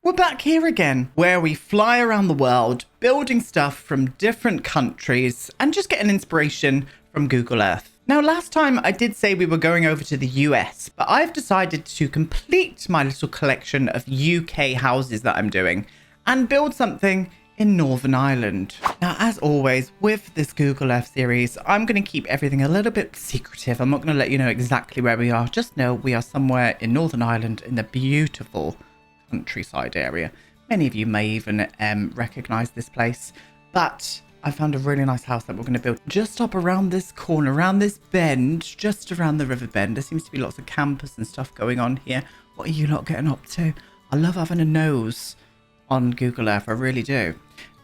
We're back here again, where we fly around the world, building stuff from different countries and just getting inspiration from Google Earth. Now, last time I did say we were going over to the US, but I've decided to complete my little collection of UK houses that I'm doing and build something in Northern Ireland. Now, as always, with this Google Earth series, I'm going to keep everything a little bit secretive. I'm not going to let you know exactly where we are. Just know we are somewhere in Northern Ireland in the beautiful countryside area. Many of you may even recognize this place, but I found a really nice house that we're going to build just up around this corner, around this bend, just around the river bend. There seems to be lots of campus and stuff going on here. What are you lot getting up to? I love having a nose on Google Earth, I really do.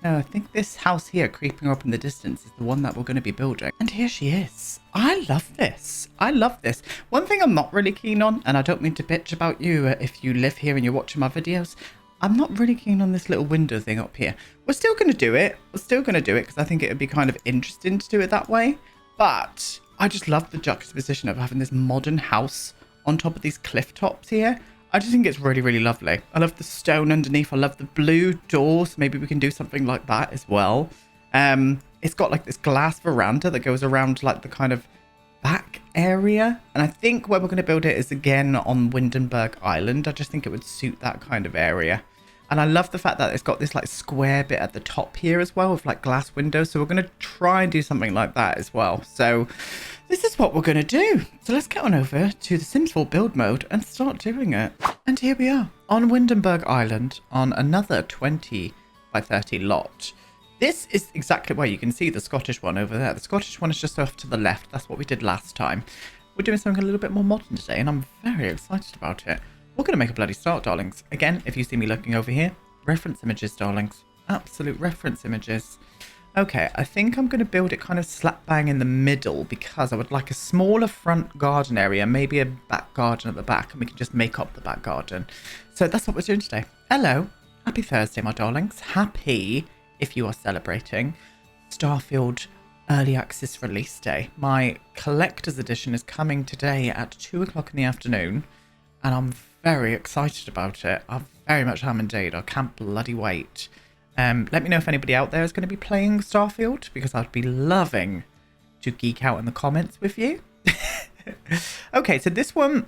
Now, I think this house here creeping up in the distance is the one that we're going to be building. And here she is. I love this. I love this. One thing I'm not really keen on, and I don't mean to bitch about you if you live here and you're watching my videos, I'm not really keen on this little window thing up here. We're still going to do it. We're still going to do it because I think it would be kind of interesting to do it that way. But I just love the juxtaposition of having this modern house on top of these cliff tops here. I just think it's really, really lovely. I love the stone underneath. I love the blue doors. Maybe we can do something like that as well. It's got like this glass veranda that goes around like the kind of back area. And I think where we're going to build it is again on Windenburg Island. I just think it would suit that kind of area. And I love the fact that it's got this like square bit at the top here as well with like glass windows. So we're going to try and do something like that as well. So this is what we're going to do. So let's get on over to the Sims 4 build mode and start doing it. And here we are on Windenburg Island on another 20 by 30 lot. This is exactly where you can see the Scottish one over there. The Scottish one is just off to the left. That's what we did last time. We're doing something a little bit more modern today and I'm very excited about it. We're going to make a bloody start, darlings. Again, if you see me looking over here, reference images, darlings. Absolute reference images. Okay, I think I'm going to build it kind of slap bang in the middle because I would like a smaller front garden area, maybe a back garden at the back, and we can just make up the back garden. So that's what we're doing today. Hello. Happy Thursday, my darlings. Happy, if you are celebrating, Starfield Early Access Release Day. My collector's edition is coming today at 2 o'clock in the afternoon, and I'm very excited about it. I very much am indeed. I can't bloody wait. Let me know if anybody out there is going to be playing Starfield, because I'd be loving to geek out in the comments with you. Okay, so this one,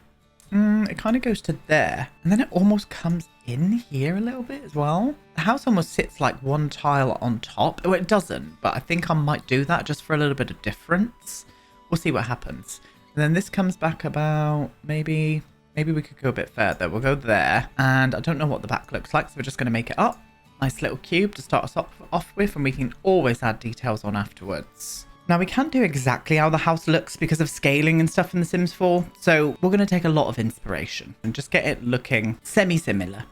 it kind of goes to there, and then it almost comes in here a little bit as well. The house almost sits like one tile on top. Oh, it doesn't, but I think I might do that just for a little bit of difference. We'll see what happens. And then this comes back about maybe we could go a bit further. We'll go there, and I don't know what the back looks like, so we're just going to make it up. Nice little cube to start us off with, and we can always add details on afterwards. Now, we can't do exactly how the house looks because of scaling and stuff in The Sims 4, so we're going to take a lot of inspiration and just get it looking semi-similar,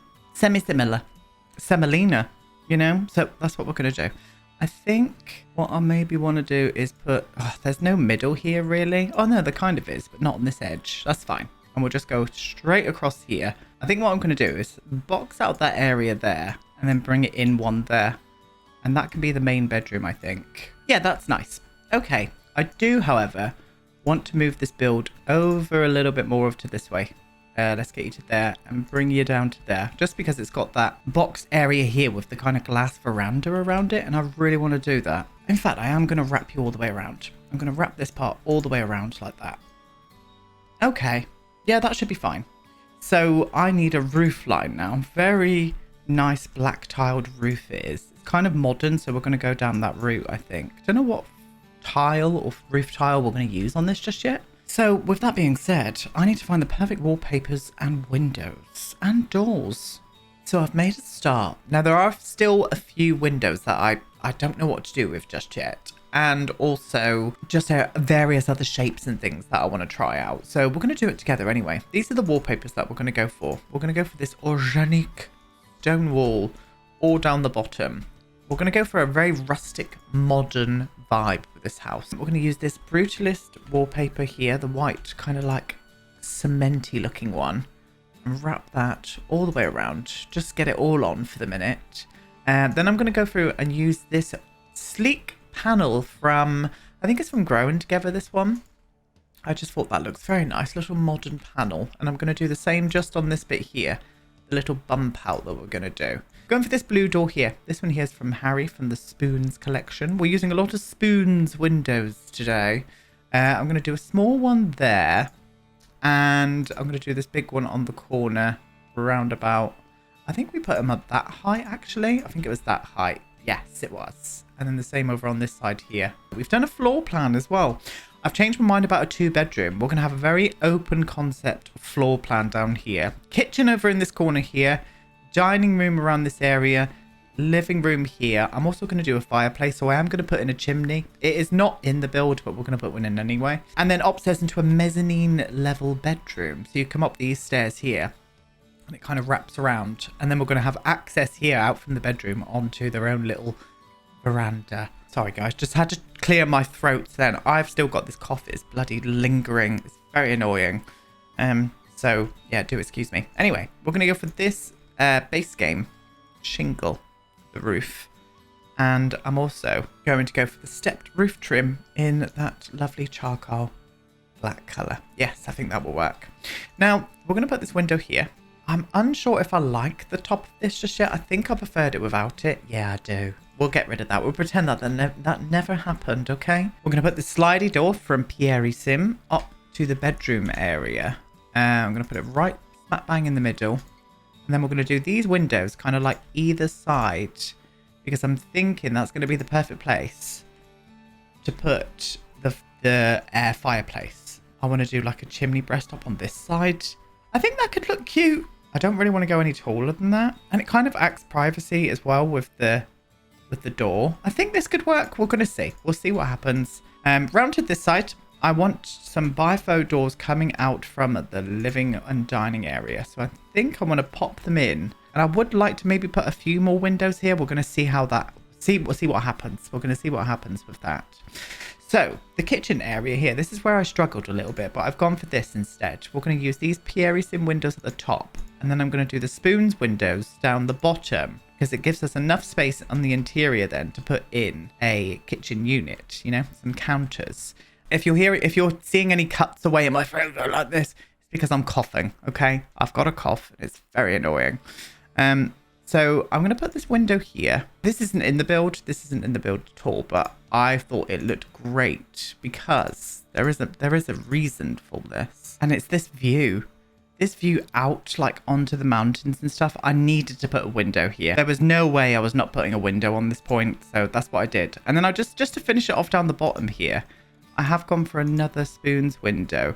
semolina, you know? So that's what we're going to do. I think what I maybe want to do is put... Oh, there's no middle here, really. Oh, no, there kind of is, but not on this edge. That's fine. And we'll just go straight across here. I think what I'm going to do is box out that area there and then bring it in one there. And that can be the main bedroom, I think. Yeah, that's nice. Okay. I do, however, want to move this build over a little bit more to this way. Let's get you to there and bring you down to there. Just because it's got that boxed area here with the kind of glass veranda around it. And I really want to do that. In fact, I am going to wrap you all the way around. I'm going to wrap this part all the way around like that. Okay. Yeah, that should be fine. So I need a roof line now. Very nice black tiled roof it is. It's kind of modern, so we're going to go down that route, I think. Don't know what tile or roof tile we're going to use on this just yet. So with that being said, I need to find the perfect wallpapers and windows and doors. So I've made a start. Now there are still a few windows that I don't know what to do with just yet. And also just various other shapes and things that I want to try out. So we're going to do it together anyway. These are the wallpapers that we're going to go for. We're going to go for this organic stone wall all down the bottom. We're going to go for a very rustic, modern vibe with this house. We're going to use this brutalist wallpaper here, the white kind of like cementy looking one, and wrap that all the way around. Just get it all on for the minute. And then I'm going to go through and use this sleek panel from, I think it's from Growing Together, this one. I just thought that looks very nice, little modern panel. And I'm going to do the same just on this bit here. the little bump out that we're going to do. Going for this blue door here. This one here is from Harry from the Spoons collection. We're using a lot of Spoons windows today. I'm going to do a small one there. And I'm going to do this big one on the corner around about... I think we put them up that height, actually. I think it was that height. Yes, it was. And then the same over on this side here. We've done a floor plan as well. I've changed my mind about a 2-bedroom. We're going to have a very open concept floor plan down here. Kitchen over in this corner here. Dining room around this area. Living room here. I'm also going to do a fireplace, so I am going to put in a chimney. It is not in the build, but we're going to put one in anyway. And then upstairs into a mezzanine level bedroom. So you come up these stairs here. And it kind of wraps around. And then we're going to have access here out from the bedroom onto their own little veranda. Sorry guys, just had to clear my throat then. I've still got this cough. It's bloody lingering. It's very annoying. So yeah, do excuse me. Anyway, we're going to go for this base game shingle, the roof. And I'm also going to go for the stepped roof trim in that lovely charcoal black colour. Yes, I think that will work. Now, we're going to put this window here. I'm unsure if I like the top of this just yet. I think I preferred it without it. Yeah, I do. We'll get rid of that. We'll pretend that that never happened, okay? We're going to put the slidey door from Pierre Sim up to the bedroom area. I'm going to put it right smack bang in the middle. And then we're going to do these windows kind of like either side. Because I'm thinking that's going to be the perfect place to put the air fireplace. I want to do like a chimney breast up on this side. I think that could look cute. I don't really want to go any taller than that. And it kind of acts privacy as well with the door. I think this could work. We're going to see. We'll see what happens. Round to this side, I want some bifo doors coming out from the living and dining area. So I think I want to pop them in. And I would like to maybe put a few more windows here. We're going to see how that... We'll see what happens. We're going to see what happens with that. So, the kitchen area here. This is where I struggled a little bit, but I've gone for this instead. We're going to use these Pierre Sim windows at the top. And then I'm going to do the Spoons windows down the bottom. Because it gives us enough space on the interior then to put in a kitchen unit. You know, some counters. If you're seeing any cuts away in my throat like this, it's because I'm coughing, okay? I've got a cough. It's very annoying. So I'm going to put this window here. This isn't in the build. This isn't in the build at all, but I thought it looked great because there is a reason for this. And it's this view. This view out like onto the mountains and stuff. I needed to put a window here. There was no way I was not putting a window on this point. So that's what I did. And then I just to finish it off down the bottom here, I have gone for another Spoons window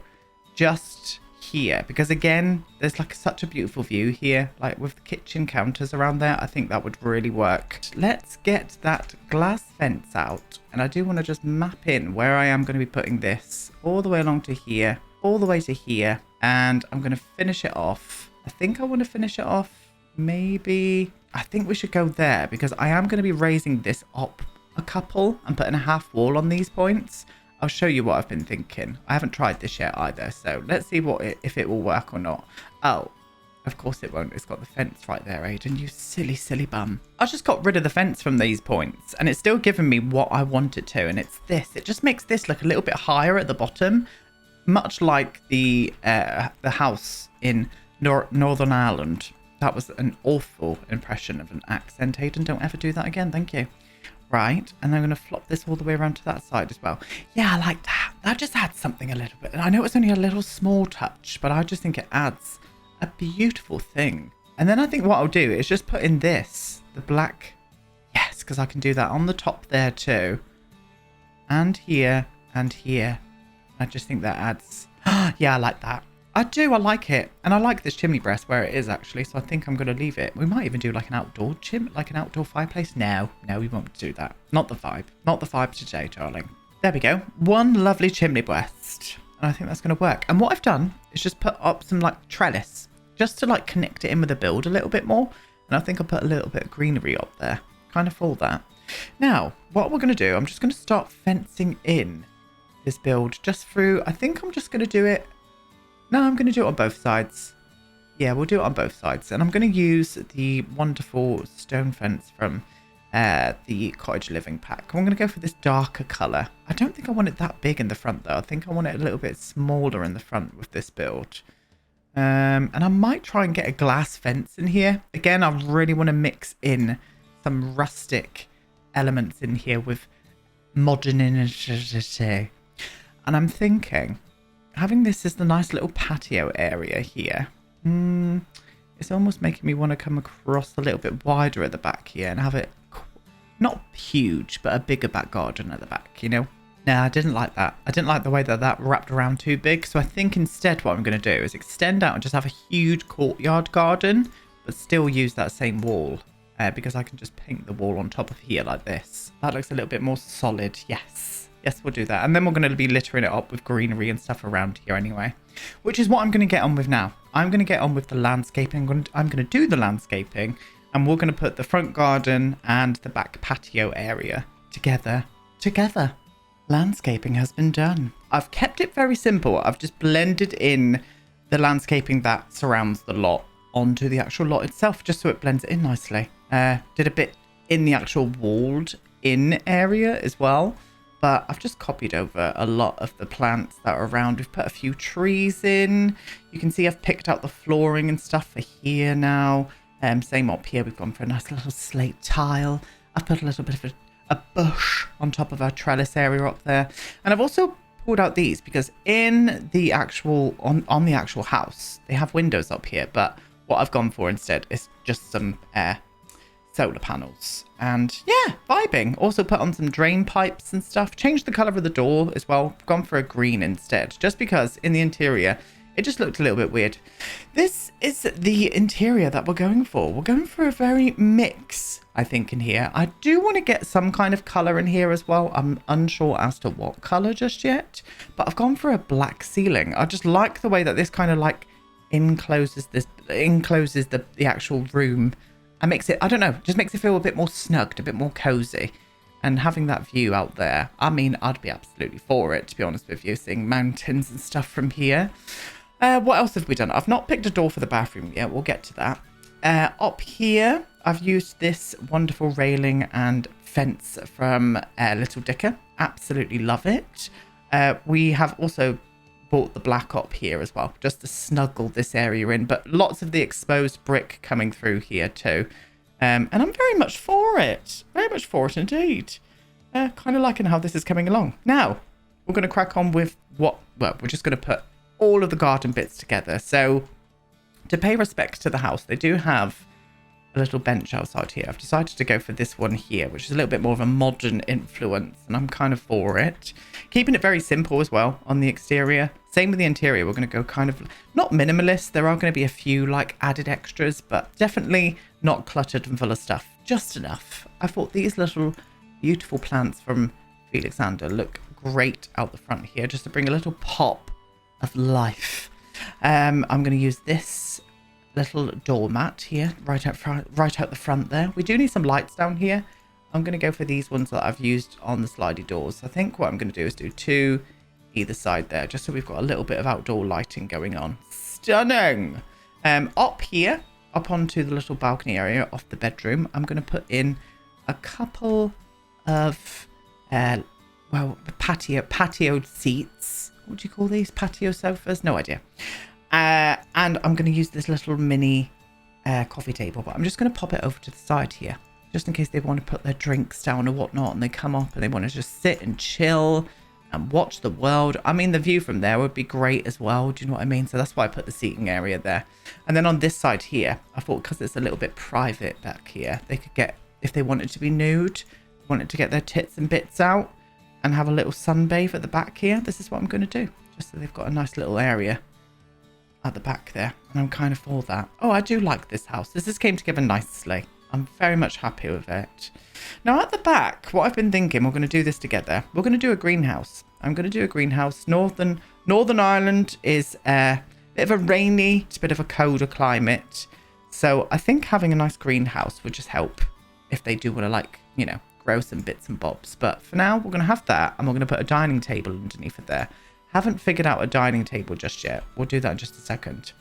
just here, because again, there's like such a beautiful view here, like with the kitchen counters around there. I think that would really work. Let's get that glass fence out, and I do want to just map in where I am going to be putting this all the way along to here, all the way to here, and I'm going to finish it off. I think I want to finish it off maybe, I think we should go there, because I am going to be raising this up a couple and putting a half wall on these points. I'll show you what I've been thinking. I haven't tried this yet either, so let's see if it will work or not. Oh, of course it won't. It's got the fence right there, Aiden. You silly, silly bum. I just got rid of the fence from these points, and it's still giving me what I want it to, and it's this. It just makes this look a little bit higher at the bottom, much like the house in Northern Ireland. That was an awful impression of an accent, Aiden. Don't ever do that again. Thank you. Right, and I'm going to flop this all the way around to that side as well. Yeah, I like that. That just adds something a little bit. And I know it's only a little small touch, but I just think it adds a beautiful thing. And then I think what I'll do is just put in this, the black. Yes, because I can do that on the top there too. And here, and here. I just think that adds... Yeah, I like that. I do, I like it. And I like this chimney breast where it is actually, so I think I'm going to leave it. We might even do like an outdoor like an outdoor fireplace. No, we won't do that. Not the vibe. Not the vibe today, darling. There we go. One lovely chimney breast. And I think that's going to work. And what I've done is just put up some like trellis, just to like connect it in with the build a little bit more. And I think I'll put a little bit of greenery up there, kind of for that. Now, what we're going to do, I'm just going to start fencing in this build just through. I think I'm just going to do it. No, I'm going to do it on both sides. Yeah, we'll do it on both sides. And I'm going to use the wonderful stone fence from the cottage living pack. I'm going to go for this darker colour. I don't think I want it that big in the front though. I think I want it a little bit smaller in the front with this build. And I might try and get a glass fence in here. Again, I really want to mix in some rustic elements in here with modernity. And I'm thinking, having this as the nice little patio area here, it's almost making me want to come across a little bit wider at the back here and have it not huge, but a bigger back garden at the back, you know? Nah, I didn't like that. I didn't like the way that that wrapped around too big. So I think instead what I'm going to do is extend out and just have a huge courtyard garden, but still use that same wall because I can just paint the wall on top of here like this. That looks a little bit more solid. Yes. Yes, we'll do that. And then we're going to be littering it up with greenery and stuff around here anyway, which is what I'm going to get on with now. I'm going to get on with the landscaping. I'm going to do the landscaping, and we're going to put the front garden and the back patio area together. Landscaping has been done. I've kept it very simple. I've just blended in the landscaping that surrounds the lot onto the actual lot itself, just so it blends it in nicely. Did a bit in the actual walled in area as well, but I've just copied over a lot of the plants that are around. We've put a few trees in. You can see I've picked out the flooring and stuff for here now. Same up here. We've gone for a nice little slate tile. I've put a little bit of a bush on top of our trellis area up there, and I've also pulled out these because in the actual on the actual house they have windows up here, but what I've gone for instead is just some solar panels. And yeah, vibing. Also put on some drain pipes and stuff. Changed the color of the door as well. Gone for a green instead, just because in the interior it just looked a little bit weird. This is the interior that we're going for. We're going for a very mix, I think, in here. I do want to get some kind of color in here as well. I'm unsure as to what color just yet, but I've gone for a black ceiling. I just like the way that this kind of like encloses the actual room and makes it, I don't know, just makes it feel a bit more snugged, a bit more cozy. And having that view out there, I mean, I'd be absolutely for it, to be honest with you, seeing mountains and stuff from here. What else have we done? I've not picked a door for the bathroom yet. We'll get to that. Up here, I've used this wonderful railing and fence from Little Dicker. Absolutely love it. We have also bought the black up here as well, just to snuggle this area in. But lots of the exposed brick coming through here too. And I'm very much for it. Very much for it indeed. Kind of liking how this is coming along. Now, we're going to crack on with we're just going to put all of the garden bits together. So to pay respect to the house, they do have a little bench outside here. I've decided to go for this one here, which is a little bit more of a modern influence, and I'm kind of for it. Keeping it very simple as well on the exterior. Same with the interior. We're going to go kind of not minimalist. There are going to be a few like added extras, but definitely not cluttered and full of stuff. Just enough. I thought these little beautiful plants from Felixander look great out the front here, just to bring a little pop of life. I'm going to use this little doormat here right out the front there. We do need some lights down here. I'm going to go for these ones that I've used on the slidey doors. I think what I'm going to do is do two either side there, just so we've got a little bit of outdoor lighting going on. Stunning. Up here, up onto the little balcony area off the bedroom, I'm going to put in a couple of patioed seats. What do you call these? Patio sofas? No idea. And I'm going to use this little mini coffee table, but I'm just going to pop it over to the side here, just in case they want to put their drinks down or whatnot, and they come up and they want to just sit and chill and watch the world. I mean, the view from there would be great as well. Do you know what I mean? So that's why I put the seating area there. And then on this side here, I thought because it's a little bit private back here, they could get, if they wanted to be nude, wanted to get their tits and bits out and have a little sunbathe at the back here. This is what I'm going to do, just so they've got a nice little area at the back there, and I'm kind of for that. Oh, I do like this house. This just came together nicely. I'm very much happy with it. Now at the back, what I've been thinking, we're going to do this together. We're going to do a greenhouse. I'm going to do a greenhouse. Northern Ireland is a bit of a rainy, it's a bit of a colder climate. So I think having a nice greenhouse would just help if they do want to, like, you know, grow some bits and bobs. But for now, we're going to have that, and we're going to put a dining table underneath it there. Haven't figured out a dining table just yet. We'll do that in just a second.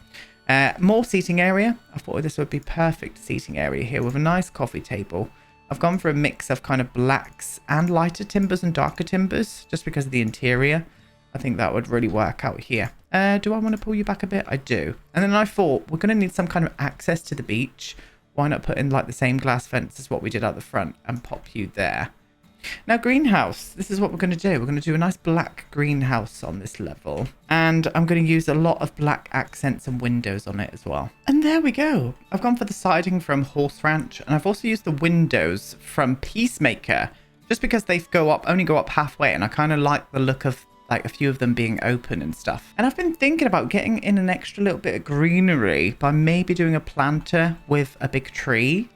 More seating area. I thought this would be perfect seating area here with a nice coffee table. I've gone for a mix of kind of blacks and lighter timbers and darker timbers just because of the interior. I think that would really work out here. Do I want to pull you back a bit? I do. And then I thought we're going to need some kind of access to the beach. Why not put in like the same glass fence as what we did out the front and pop you there? Now, greenhouse. This is what we're going to do. We're going to do a nice black greenhouse on this level. And I'm going to use a lot of black accents and windows on it as well. And there we go. I've gone for the siding from Horse Ranch. And I've also used the windows from Peacemaker. Just because they only go up halfway. And I kind of like the look of like a few of them being open and stuff. And I've been thinking about getting in an extra little bit of greenery by maybe doing a planter with a big tree.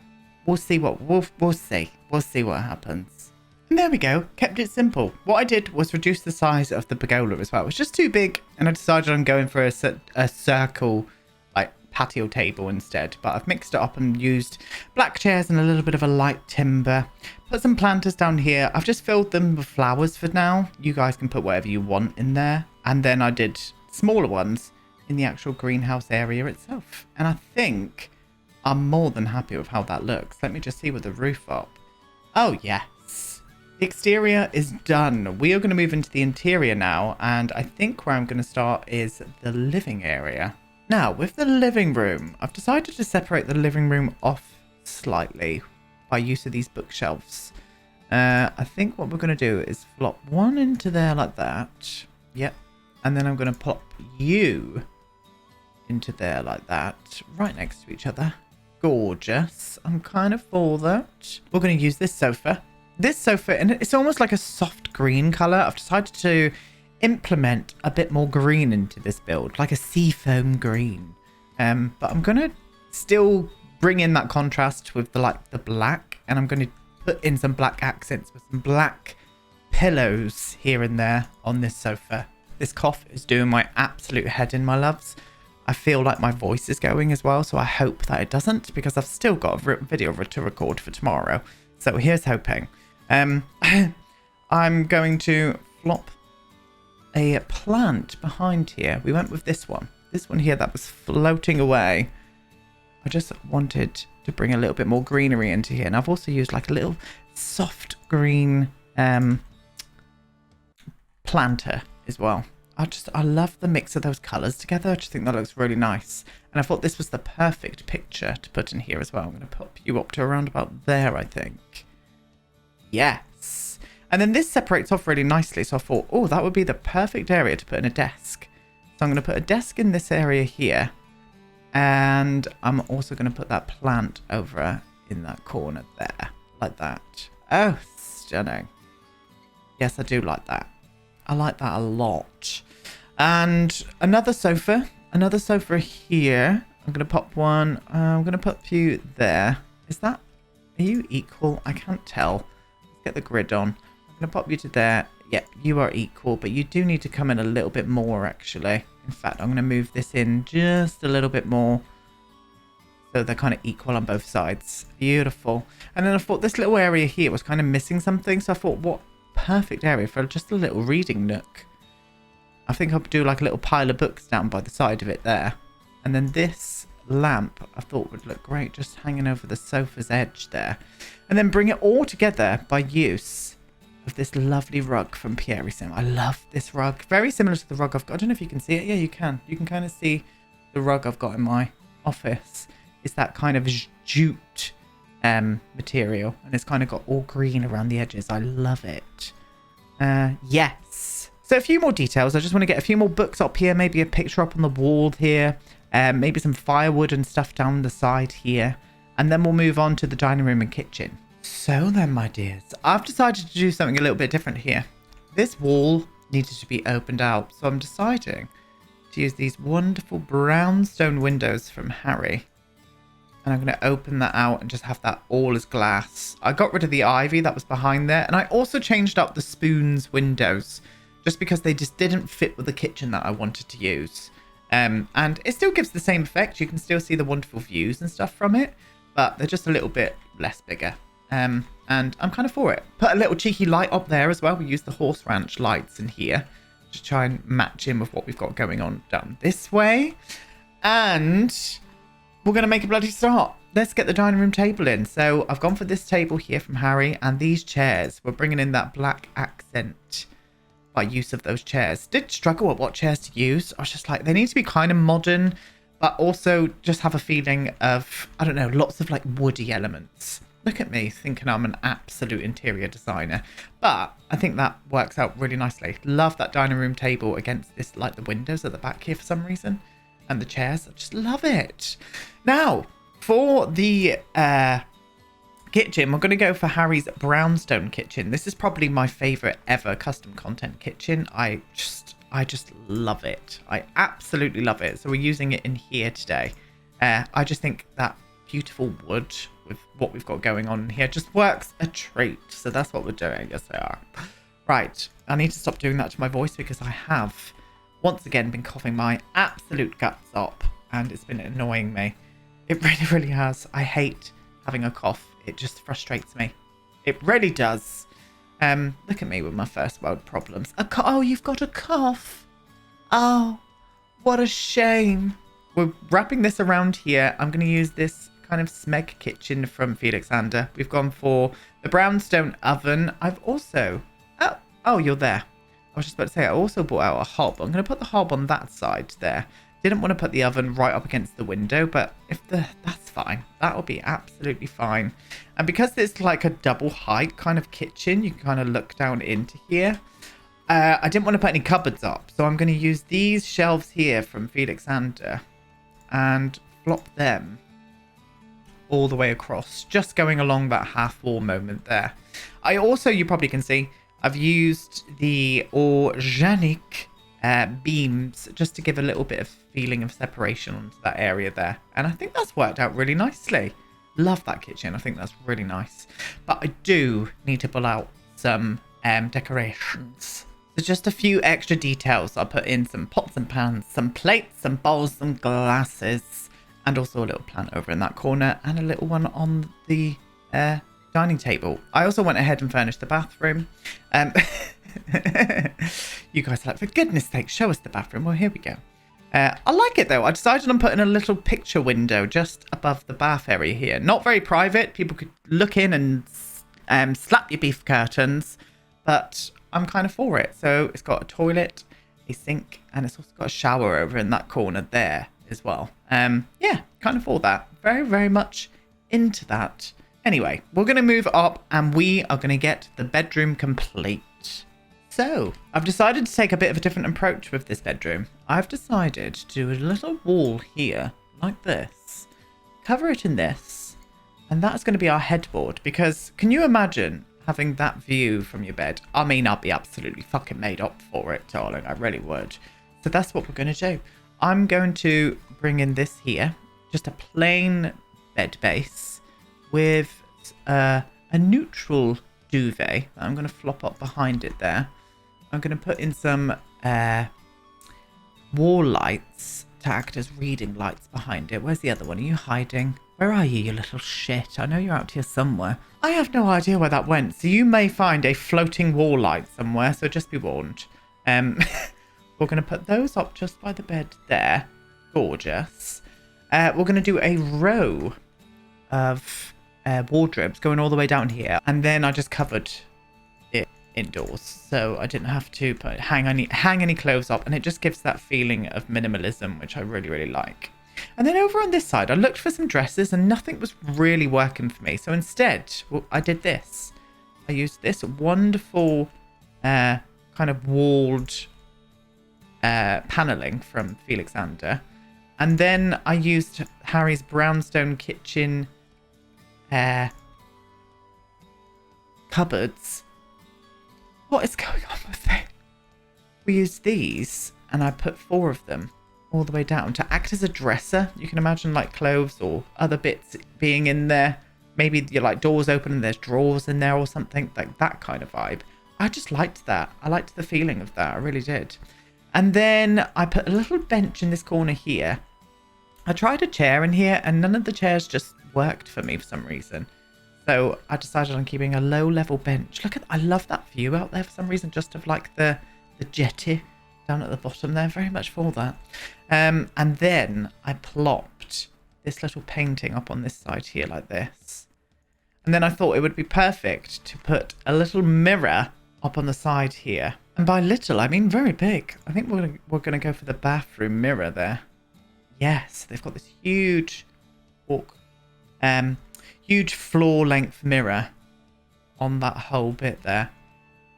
We'll see what we'll see. We'll see what happens. And there we go. Kept it simple. What I did was reduce the size of the pergola as well. It was just too big, and I decided I'm going for a circle like patio table instead. But I've mixed it up and used black chairs and a little bit of a light timber. Put some planters down here. I've just filled them with flowers for now. You guys can put whatever you want in there. And then I did smaller ones in the actual greenhouse area itself. And I think I'm more than happy with how that looks. Let me just see with the roof up. Oh, yes. The exterior is done. We are going to move into the interior now. And I think where I'm going to start is the living area. Now, with the living room, I've decided to separate the living room off slightly by use of these bookshelves. I think what we're going to do is flop one into there like that. Yep. And then I'm going to pop you into there like that, right next to each other. Gorgeous. I'm kind of for that. We're going to use this sofa. This sofa, and it's almost like a soft green color. I've decided to implement a bit more green into this build, like a seafoam green. But I'm going to still bring in that contrast with the black, and I'm going to put in some black accents with some black pillows here and there on this sofa. This cough is doing my absolute head in, my loves. I feel like my voice is going as well, so I hope that it doesn't, because I've still got a video to record for tomorrow. So here's hoping. I'm going to flop a plant behind here. We went with this one here that was floating away. I just wanted to bring a little bit more greenery into here, and I've also used like a little soft green planter as well. I love the mix of those colors together. I just think that looks really nice, and I thought this was the perfect picture to put in here as well. I'm going to pop you up to around about there, I think. Yes. And then this separates off really nicely. So I thought, oh, that would be the perfect area to put in a desk. So I'm going to put a desk in this area here. And I'm also going to put that plant over in that corner there. Like that. Oh, stunning. Yes, I do like that. I like that a lot. And another sofa. Another sofa here. I'm going to pop one. I'm going to put you there. Are you equal? I can't tell. Get the grid on. I'm going to pop you to there. Yep, you are equal, but you do need to come in a little bit more, actually. In fact, I'm going to move this in just a little bit more, so they're kind of equal on both sides. Beautiful. And then I thought this little area here was kind of missing something, so I thought, what perfect area for just a little reading nook. I think I'll do like a little pile of books down by the side of it there. And then this lamp I thought would look great just hanging over the sofa's edge there, and then bring it all together by use of this lovely rug from Pierre Sim. I love this rug, very similar to the rug I've got. I don't know if you can see it. Yeah, you can kind of see the rug I've got in my office. It's that kind of jute material, and it's kind of got all green around the edges. I love it. Yes. So a few more details. I just want to get a few more books up here, maybe a picture up on the wall here. Maybe some firewood and stuff down the side here. And then we'll move on to the dining room and kitchen. So then, my dears, I've decided to do something a little bit different here. This wall needed to be opened out, so I'm deciding to use these wonderful brownstone windows from Harry. And I'm going to open that out and just have that all as glass. I got rid of the ivy that was behind there. And I also changed up the spoons windows, just because they just didn't fit with the kitchen that I wanted to use. And it still gives the same effect. You can still see the wonderful views and stuff from it, but they're just a little bit less bigger. And I'm kind of for it. Put a little cheeky light up there as well. We use the Horse Ranch lights in here to try and match in with what we've got going on down this way. And we're going to make a bloody start. Let's get the dining room table in. So I've gone for this table here from Harry, and these chairs. We're bringing in that black accent by use of those chairs. Did struggle at what chairs to use. I was just like, they need to be kind of modern, but also just have a feeling of, I don't know, lots of like woody elements. Look at me thinking I'm an absolute interior designer, but I think that works out really nicely. Love that dining room table against this, like the windows at the back here for some reason, and the chairs. I just love it. Now, for the kitchen, we're going to go for Harry's brownstone kitchen. This is probably my favorite ever custom content kitchen. I just love it. I absolutely love it. So we're using it in here today. I just think that beautiful wood with what we've got going on in here just works a treat. So that's what we're doing. Yes, they are. Right. I need to stop doing that to my voice because I have once again been coughing my absolute guts up and it's been annoying me. It really, really has. I hate having a cough. It just frustrates me. It really does. Look at me with my first world problems. Oh, you've got a cough. Oh, what a shame. We're wrapping this around here. I'm going to use this kind of Smeg kitchen from Felixander. We've gone for the brownstone oven. I've also... Oh, you're there. I was just about to say, I also brought out a hob. I'm going to put the hob on that side there. Didn't want to put the oven right up against the window, but that's fine. That'll be absolutely fine. And because it's like a double height kind of kitchen, you can kind of look down into here. I didn't want to put any cupboards up, so I'm going to use these shelves here from Felixander and flop them all the way across, just going along that half wall moment there. I also, you probably can see, I've used the organic beams just to give a little bit of feeling of separation onto that area there, and I think that's worked out really nicely. Love that kitchen. I think that's really nice, but I do need to pull out some decorations. So just a few extra details. I'll put in some pots and pans, some plates, some bowls, some glasses, and also a little plant over in that corner and a little one on the dining table. I also went ahead and furnished the bathroom. You guys are like, for goodness sake, show us the bathroom. Well, here we go. I like it though. I decided on putting a little picture window just above the bath area here. Not very private. People could look in and slap your beef curtains, but I'm kind of for it. So it's got a toilet, a sink, and it's also got a shower over in that corner there as well. Yeah, kind of for that. Very, very much into that. Anyway, we're going to move up and we are going to get the bedroom complete. So, I've decided to take a bit of a different approach with this bedroom. I've decided to do a little wall here, like this. Cover it in this. And that's going to be our headboard. Because, can you imagine having that view from your bed? I mean, I'd be absolutely fucking made up for it, darling. I really would. So that's what we're going to do. I'm going to bring in this here. Just a plain bed base with a neutral duvet that I'm going to flop up behind it there. I'm going to put in some wall lights to act as reading lights behind it. Where's the other one? Are you hiding? Where are you, you little shit? I know you're out here somewhere. I have no idea where that went. So you may find a floating wall light somewhere. So just be warned. We're going to put those up just by the bed there. Gorgeous. We're going to do a row of wardrobes going all the way down here, and then I just covered it indoors, so I didn't have to hang any clothes up, and it just gives that feeling of minimalism, which I really, really like. And then over on this side, I looked for some dresses, and nothing was really working for me. So instead, I did this. I used this wonderful kind of walled paneling from Felixander, and then I used Harry's brownstone kitchen cupboards. What is going on with it? We used these and I put 4 of them all the way down to act as a dresser. You can imagine like clothes or other bits being in there. Maybe you're like doors open and there's drawers in there or something, like that kind of vibe. I just liked that. I liked the feeling of that. I really did. And then I put a little bench in this corner here. I tried a chair in here and none of the chairs just worked for me for some reason. So I decided on keeping a low level bench. Look at, I love that view out there for some reason, just of like the jetty down at the bottom there. Very much for that. And then I plopped this little painting up on this side here like this. And then I thought it would be perfect to put a little mirror up on the side here. And by little, I mean very big. I think we're gonna go for the bathroom mirror there. Yes, they've got this huge huge floor length mirror on that whole bit there.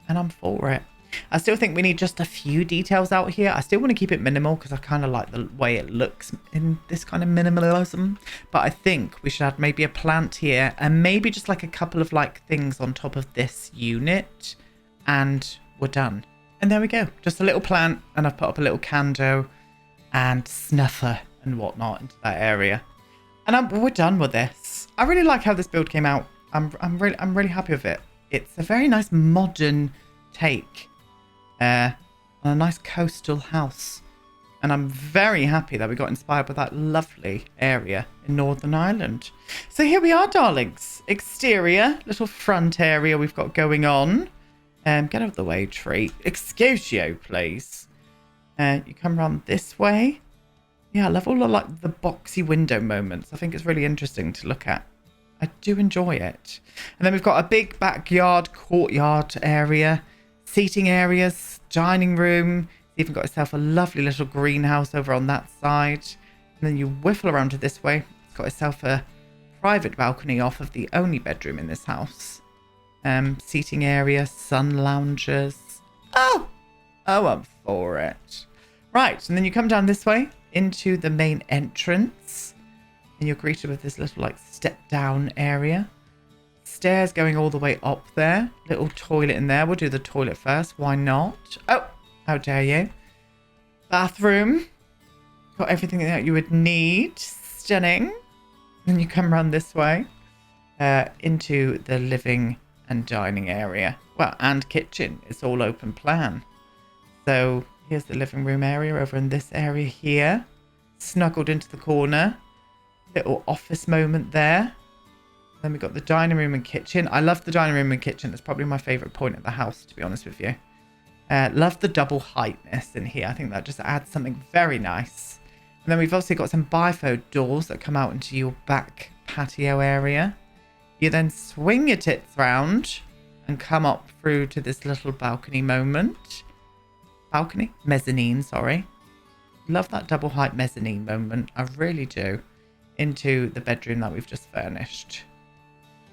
And I'm for it. I still think we need just a few details out here. I still want to keep it minimal because I kind of like the way it looks in this kind of minimalism. But I think we should add maybe a plant here and maybe just like a couple of like things on top of this unit. And we're done. And there we go. Just a little plant, and I've put up a little cando and snuffer and whatnot into that area. And we're done with this. I really like how this build came out. I'm really happy with it. It's a very nice modern take on a nice coastal house. And I'm very happy that we got inspired by that lovely area in Northern Ireland. So here we are, darlings. Exterior, little front area we've got going on. Get out of the way, tree. Excuse you, please. You come around this way. Yeah, I love all the like the boxy window moments. I think it's really interesting to look at. I do enjoy it. And then we've got a big backyard, courtyard area, seating areas, dining room. It's even got itself a lovely little greenhouse over on that side. And then you whiffle around to this way. It's got itself a private balcony off of the only bedroom in this house. Seating area, sun loungers. Oh, I'm for it. Right, and then you come down this way into the main entrance. And you're greeted with this little like step down area. Stairs going all the way up there. Little toilet in there. We'll do the toilet first. Why not? Oh, how dare you. Bathroom. Got everything that you would need. Stunning. Then you come around this way into the living and dining area. Well, and kitchen. It's all open plan. So here's the living room area over in this area here. Snuggled into the corner. Little office moment there. Then we've got the dining room and kitchen. I love the dining room and kitchen. That's probably my favourite point of the house, to be honest with you. Love the double heightness in here. I think that just adds something very nice. And then we've also got some bifold doors that come out into your back patio area. You then swing your tits round and come up through to this little balcony moment. Balcony? Mezzanine, sorry. Love that double height mezzanine moment. I really do. Into the bedroom that we've just furnished.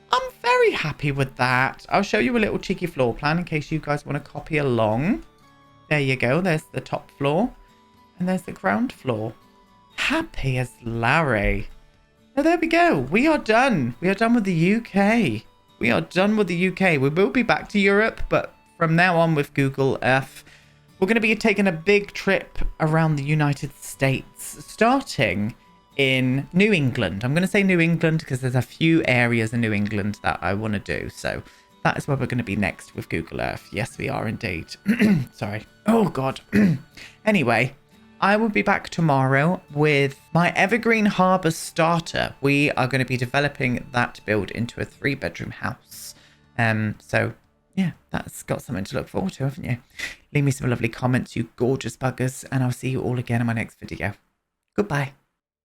I'm very happy with that. I'll show you a little cheeky floor plan in case you guys want to copy along. There you go. There's the top floor. And there's the ground floor. Happy as Larry. Now there we go. We are done. We are done with the UK. We are done with the UK. We will be back to Europe, but from now on with Google Earth, we're going to be taking a big trip around the United States, starting in New England. I'm going to say New England because there's a few areas in New England that I want to do. So that is where we're going to be next with Google Earth. Yes, we are indeed. Sorry. Oh, God. Anyway, I will be back tomorrow with my Evergreen Harbour starter. We are going to be developing that build into a 3-bedroom house. So, yeah, that's got something to look forward to, haven't you? Leave me some lovely comments, you gorgeous buggers, and I'll see you all again in my next video. Goodbye.